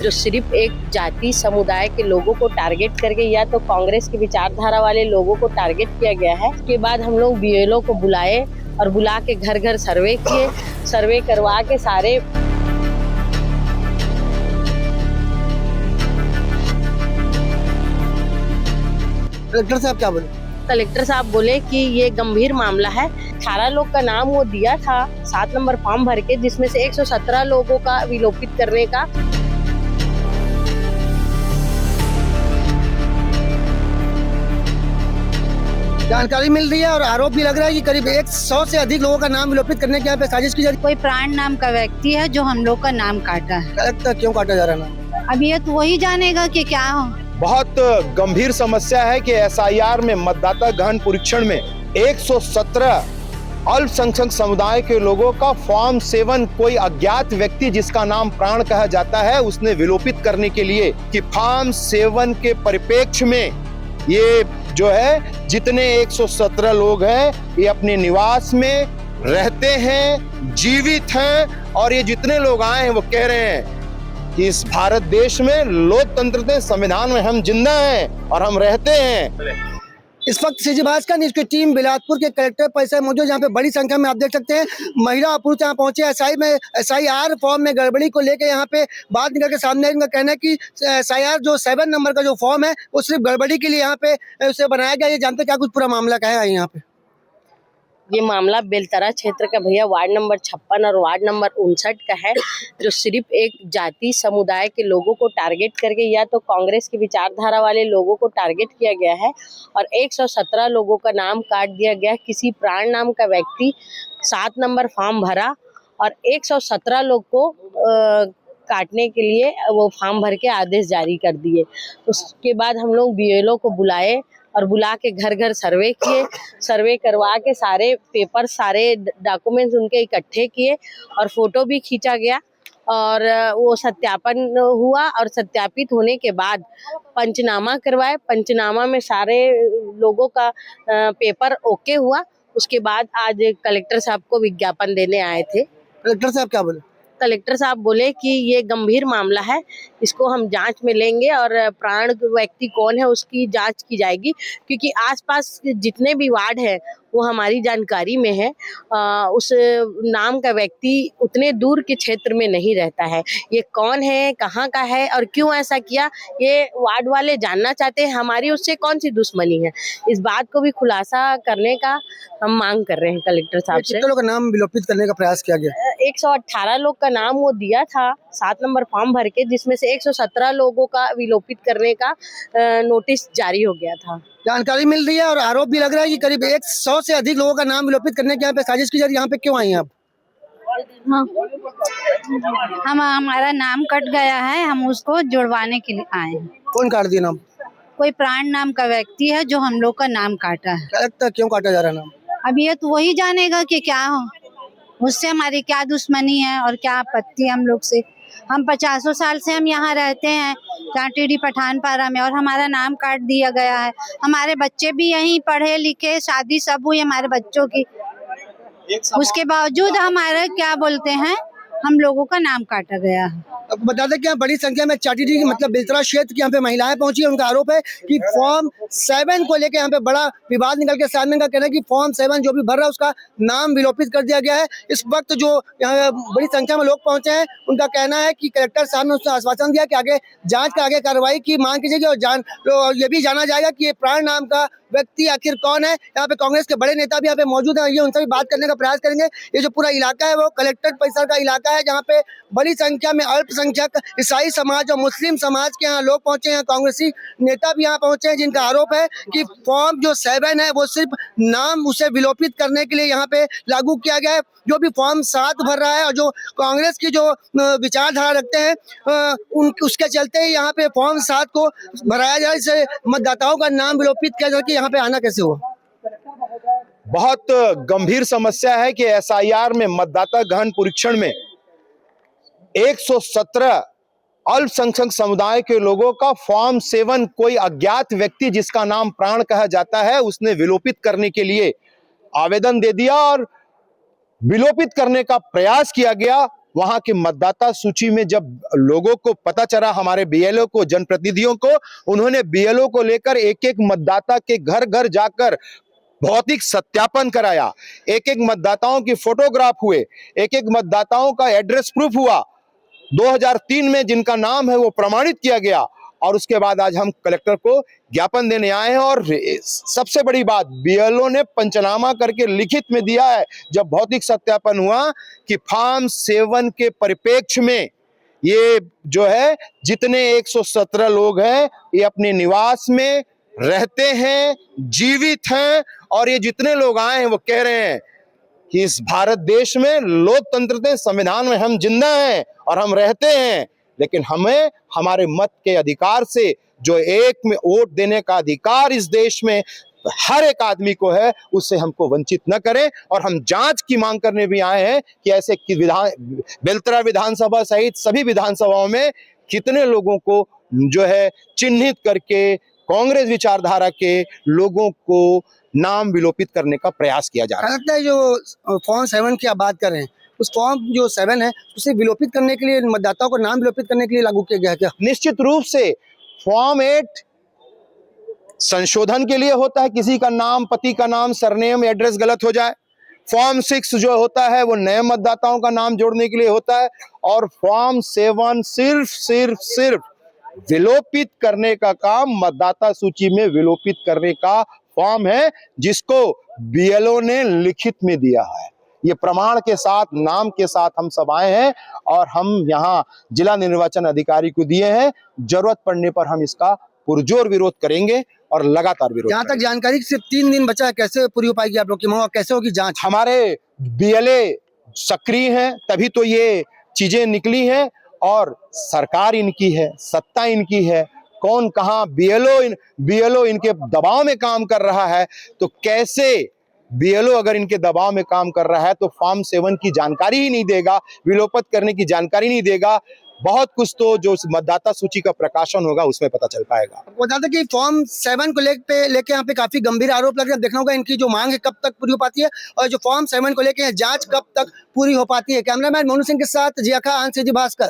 जो सिर्फ एक जाति समुदाय के लोगों को टारगेट करके या तो कांग्रेस की विचारधारा वाले लोगों को टारगेट किया गया है। उसके बाद हम लोग बीएलओ को बुलाए और बुला के घर घर सर्वे किए, सर्वे करवा के सारे कलेक्टर साहब क्या बोले? कलेक्टर साहब बोले कि ये गंभीर मामला है। 18 लोग का नाम वो दिया था 7 नंबर फॉर्म भर के, जिसमें से 117 लोगों का विलोपित करने का जानकारी मिल रही है और आरोप भी लग रहा है कि करीब 100 से अधिक लोगों का नाम विलोपित करने के यहाँ पे साजिश की जा रही कोई प्राण नाम का व्यक्ति है जो हम लोग का नाम काटा है। है। कलेक्टर क्यों काटा जा रहा है? अब ये तो वही जानेगा कि क्या हो। बहुत गंभीर समस्या है कि एसआईआर में मतदाता गहन परीक्षण में 117 अल्पसंख्यक समुदाय के लोगों का फॉर्म 7 कोई अज्ञात व्यक्ति जिसका नाम प्राण कहा जाता है उसने विलोपित करने के लिए कि फॉर्म 7 के परिप्रेक्ष्य में ये जो है जितने 117 लोग हैं ये अपने निवास में रहते हैं, जीवित हैं और ये जितने लोग आए हैं वो कह रहे हैं कि इस भारत देश में लोकतंत्र के संविधान में हम जिंदा हैं और हम रहते हैं। इस वक्त सीजी भास्कर न्यूज की टीम बिलासपुर के कलेक्टर परिसर मौजूद, जहाँ पे बड़ी संख्या में आप देख सकते हैं महिला और पुरुष यहाँ पहुंचे। एसआईआर फॉर्म में गड़बड़ी को लेकर यहाँ पे बात निकल के सामने आई। उनका कहना है कि एसआईआर जो 7 नंबर का जो फॉर्म है वो सिर्फ गड़बड़ी के लिए यहाँ पे उसे बनाया गया। ये जानते क्या कुछ पूरा मामला क्या है यहाँ पे? ये मामला बेलतरा क्षेत्र का भैया वार्ड नंबर 56 और वार्ड नंबर 59 का है। जो सिर्फ एक जाति समुदाय के लोगों को टारगेट करके या तो कांग्रेस की विचारधारा वाले लोगों को टारगेट किया गया है और 117 लोगों का नाम काट दिया गया। किसी प्राण नाम का व्यक्ति 7 नंबर फॉर्म भरा और 117 लोग को काटने के लिए वो फॉर्म भर के आदेश जारी कर दिए। उसके बाद हम लोग बीएलओ को बुलाए और बुला के घर घर सर्वे किए, सर्वे करवा के सारे पेपर सारे डॉक्यूमेंट्स उनके इकट्ठे किए और फोटो भी खींचा गया और वो सत्यापन हुआ और सत्यापित होने के बाद पंचनामा करवाए। पंचनामा में सारे लोगों का पेपर ओके हुआ। उसके बाद आज कलेक्टर साहब को विज्ञापन देने आए थे। कलेक्टर साहब क्या बोले? कलेक्टर साहब बोले कि ये गंभीर मामला है, इसको हम जांच में लेंगे और प्राण व्यक्ति कौन है उसकी जांच की जाएगी, क्योंकि आसपास जितने भी वार्ड है वो हमारी जानकारी में है। उस नाम का व्यक्ति उतने दूर के क्षेत्र में नहीं रहता है। ये कौन है, कहाँ का है और क्यों ऐसा किया, ये वार्ड वाले जानना चाहते हैं। हमारी उससे कौन सी दुश्मनी है, इस बात को भी खुलासा करने का हम मांग कर रहे हैं कलेक्टर साहब से। कितने लोगों का नाम विलोपित करने का प्रयास किया गया? 118 लोग का नाम वो दिया था 7 नंबर फॉर्म भर के, जिसमें से 117 लोगों का विलोपित करने का नोटिस जारी हो गया था। जानकारी मिल रही है और आरोप भी लग रहा है कि करीब 100 से अधिक लोगों का नाम विलोपित करने के यहाँ पे साजिश की जा रही है। यहाँ पे क्यों आई हैं आप? हमारा नाम कट गया है, हम उसको जुड़वाने के लिए आए हैं। कौन काट दिया नाम? कोई प्राण नाम का व्यक्ति है जो हम लोग का नाम काटा है। कलेक्टर क्यों काटा जा रहा है नाम? अब ये तो वही जानेगा कि क्या हो, उससे हमारी क्या दुश्मनी है और क्या आपत्ति है हम लोग से। हम 50 साल से हम यहाँ रहते हैं टाटीडी पठानपारा में और हमारा नाम काट दिया गया है। हमारे बच्चे भी यहीं पढ़े लिखे, शादी सब हुई हमारे बच्चों की, उसके बावजूद हमारा क्या बोलते हैं हम लोगों का नाम काटा गया है। अब बता दें कि यहाँ बड़ी संख्या में चाटीडी की मतलब बेलतरा क्षेत्र की यहाँ पे महिलाएं पहुंची है। उनका आरोप है कि फॉर्म 7 को लेकर यहाँ पे बड़ा विवाद निकल के सामने का कहना है कि फॉर्म 7 जो भी भर रहा है उसका नाम विलोपित कर दिया गया है। इस वक्त जो यहाँ बड़ी संख्या में लोग पहुंचे हैं उनका कहना है कि कलेक्टर साहब ने उसने आश्वासन दिया कि आगे जाँच का आगे कार्रवाई की मांग की जाएगी और ये भी जाना जाएगा कि ये प्राण नाम का व्यक्ति आखिर कौन है। यहाँ पे कांग्रेस के बड़े नेता भी यहाँ पे मौजूद हैं, ये उनसे भी बात करने का प्रयास करेंगे। ये जो पूरा इलाका है वो कलेक्टर परिसर का इलाका है, जहाँ पे बड़ी संख्या में अल्पसंख्यक ईसाई समाज और मुस्लिम समाज के यहाँ लोग पहुंचे हैं। कांग्रेसी नेता भी यहाँ पहुंचे हैं, जिनका आरोप है कि फॉर्म जो 7 है वो सिर्फ नाम उसे विलोपित करने के लिए यहाँ पे लागू किया गया है। जो भी फॉर्म 7 भर रहा है और जो कांग्रेस की जो विचारधारा रखते हैं उसके चलते ही यहाँ पे फॉर्म 7 को भराया जाए, इससे मतदाताओं का नाम विलोपित किया जाए। कि यहाँ पे आना कैसे हुआ? बहुत गंभीर समस्या है कि एसआईआर में मतदाता गहन परीक्षण में 117 अल्पसंख्यक समुदाय के लोगों का फॉर्म 7 कोई अज्ञात व्यक्ति जिसका नाम प्राण कहा जाता है उसने विलोपित करने के लिए आवेदन दे दिया और विलोपित करने का प्रयास किया गया। वहां की मतदाता सूची में जब लोगों को पता चला, हमारे बीएलओ को, जनप्रतिनिधियों को, उन्होंने बीएलओ को लेकर एक एक मतदाता के घर घर जाकर भौतिक सत्यापन कराया, एक एक मतदाताओं की फोटोग्राफ हुए, एक एक मतदाताओं का एड्रेस प्रूफ हुआ, 2003 में जिनका नाम है वो प्रमाणित किया गया। और उसके बाद आज हम कलेक्टर को ज्ञापन देने आए हैं। और सबसे बड़ी बात, बीएलओ ने पंचनामा करके लिखित में दिया है जब भौतिक सत्यापन हुआ कि फॉर्म 7 के परिप्रेक्ष्य में ये जो है जितने 117 लोग हैं ये अपने निवास में रहते हैं, जीवित हैं, और ये जितने लोग आए हैं वो कह रहे हैं कि इस भारत देश में लोकतंत्र के संविधान में हम जिंदा हैं और हम रहते हैं, लेकिन हमें हमारे मत के अधिकार से, जो एक में वोट देने का अधिकार इस देश में हर एक आदमी को है, उससे हमको वंचित न करें। और हम जांच की मांग करने भी आए हैं कि ऐसे बेलतरा विधानसभा सहित सभी विधानसभाओं में कितने लोगों को जो है चिन्हित करके कांग्रेस विचारधारा के लोगों को नाम विलोपित करने का प्रयास किया जा रहा है। लगता है जो फॉर्म 7 की आप बात कर रहे हैं, उस फॉर्म जो 7 है उसे विलोपित करने के लिए, मतदाताओं को नाम विलोपित करने के लिए लागू किया गया है क्या? निश्चित रूप से फॉर्म 8 संशोधन के लिए होता है, किसी का नाम, पति का नाम, सरनेम, एड्रेस गलत हो जाए। फॉर्म 6 जो होता है वो नए मतदाताओं का नाम जोड़ने के लिए होता है। और फॉर्म 7 सिर्फ विलोपित करने का काम, मतदाता सूची में विलोपित करने का फॉर्म है, जिसको बीएलओ ने लिखित में दिया है। ये प्रमाण के साथ, नाम के साथ हम सब आए हैं और हम यहाँ जिला निर्वाचन अधिकारी को दिए हैं। जरूरत पड़ने पर हम इसका पुरजोर विरोध करेंगे और लगातार विरोध यहाँ तक जानकारी सिर्फ 3 दिन बचा है, कैसे पूरी हो पाएगी आप लोग की मांग, कैसे होगी जांच? हमारे बीएलए सक्रिय हैं, तभी तो ये चीजें निकली हैं। और सरकार इनकी है, सत्ता इनकी है, कौन कहां बीएलओ इनके दबाव में काम कर रहा है, तो कैसे बीएलओ अगर इनके दबाव में काम कर रहा है तो फॉर्म 7 की जानकारी ही नहीं देगा, विलोपित करने की जानकारी नहीं देगा। बहुत कुछ तो जो मतदाता सूची का प्रकाशन होगा उसमें पता चल पाएगा। बता दें कि फॉर्म 7 को लेके यहाँ पे काफी गंभीर आरोप लग रहे हैं। देखना होगा इनकी जो मांग है कब तक पूरी हो पाती है, और जो फॉर्म 7 को लेके जांच कब तक पूरी हो पाती है। कैमरामैन मोनू सिंह के साथ जिया खान, भास्कर।